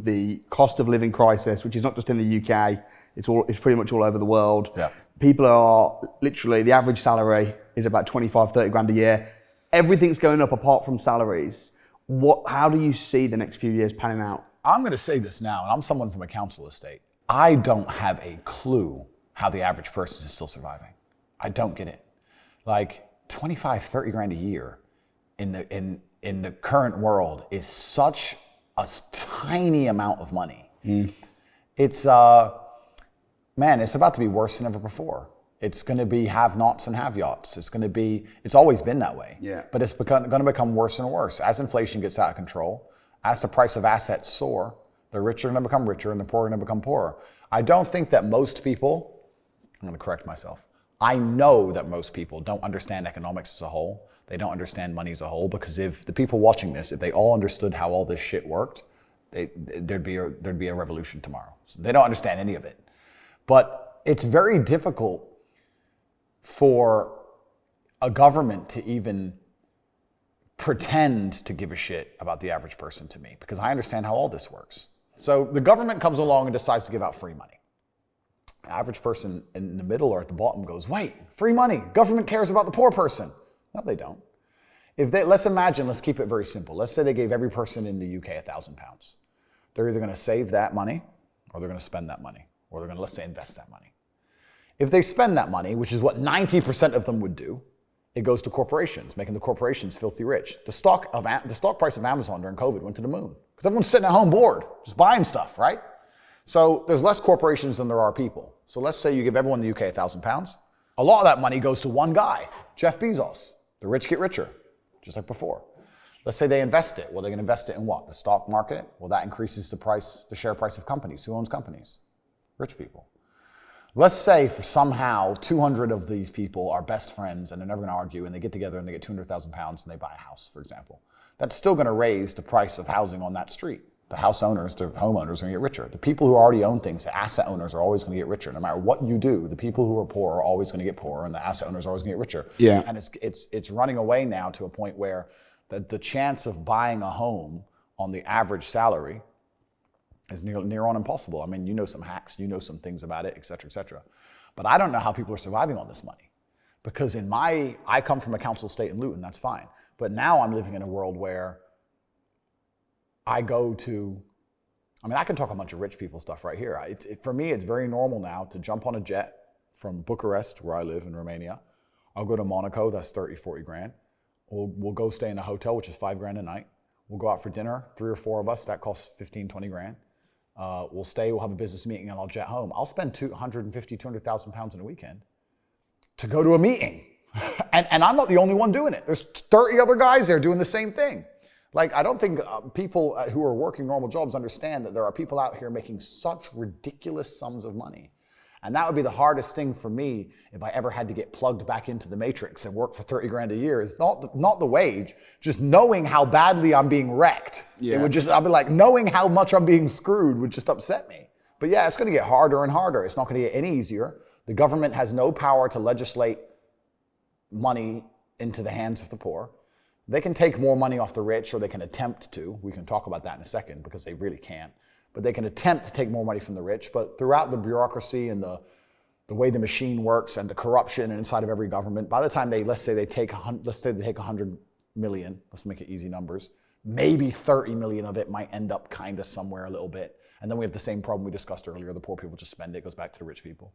the cost of living crisis, which is not just in the UK, it's pretty much all over the world. Yeah. People are literally, the average salary is about 25, 30 grand a year. Everything's going up apart from salaries. How do you see the next few years panning out? I'm going to say this now, and I'm someone from a council estate. I don't have a clue how the average person is still surviving. I don't get it. Like 25, 30 grand a year in the current world is such a tiny amount of money. It's man, it's about to be worse than ever before. It's going to be have-nots and have-yachts. It's always been that way. Yeah. But it's going to become worse and worse as inflation gets out of control, as the price of assets soar. The rich are going to become richer and the poor are going to become poorer. I don't think that most people, I'm going to correct myself. I know that most people don't understand economics as a whole. They don't understand money as a whole, because if the people watching this, if they all understood how all this shit worked, there'd be a revolution tomorrow. So they don't understand any of it. But it's very difficult for a government to even pretend to give a shit about the average person to me, because I understand how all this works. So the government comes along and decides to give out free money. The average person in the middle or at the bottom goes, wait, free money, government cares about the poor person. No, they don't. Let's keep it very simple. Let's say they gave every person in the UK £1,000. They're either going to save that money, or they're going to spend that money, or they're going to, let's say, invest that money. If they spend that money, which is what 90% of them would do, it goes to corporations, making the corporations filthy rich. The stock price of Amazon during COVID went to the moon, because everyone's sitting at home bored, just buying stuff, right? So there's less corporations than there are people. So let's say you give everyone in the UK £1,000. A lot of that money goes to one guy, Jeff Bezos. The rich get richer, just like before. Let's say they invest it. Well, they're going to invest it in what? The stock market? Well, that increases the share price of companies. Who owns companies? Rich people. Let's say for somehow 200 of these people are best friends and they're never going to argue, and they get together and they get £200,000 and they buy a house, for example. That's still going to raise the price of housing on that street. The house owners, the homeowners are going to get richer. The people who already own things, the asset owners, are always going to get richer. No matter what you do, the people who are poor are always going to get poorer, and the asset owners are always going to get richer. Yeah. And it's running away now to a point where the chance of buying a home on the average salary is near on impossible. I mean, you know some hacks, you know some things about it, et cetera, et cetera. But I don't know how people are surviving on this money. Because I come from a council estate in Luton, that's fine. But now I'm living in a world where I can talk a bunch of rich people stuff right here. For me, it's very normal now to jump on a jet from Bucharest, where I live in Romania. I'll go to Monaco, that's 30, 40 grand. We'll go stay in a hotel, which is 5 grand a night. We'll go out for dinner, 3 or 4 of us, that costs 15, 20 grand. We'll have a business meeting, and I'll jet home. I'll spend 250,000 pounds in a weekend to go to a meeting. and I'm not the only one doing it. There's 30 other guys there doing the same thing. Like, I don't think people who are working normal jobs understand that there are people out here making such ridiculous sums of money. And that would be the hardest thing for me if I ever had to get plugged back into the matrix and work for 30 grand a year, is not the wage, just knowing how badly I'm being wrecked. Yeah. I'd be like, knowing how much I'm being screwed would just upset me. But yeah, it's going to get harder and harder. It's not going to get any easier. The government has no power to legislate money into the hands of the poor. They can take more money off the rich, or they can attempt to. We can talk about that in a second, because they really can't. But they can attempt to take more money from the rich. But throughout the bureaucracy and the way the machine works and the corruption inside of every government, by the time let's say they take 100 million, let's make it easy numbers, maybe 30 million of it might end up kind of somewhere a little bit. And then we have the same problem we discussed earlier. The poor people just spend it, goes back to the rich people.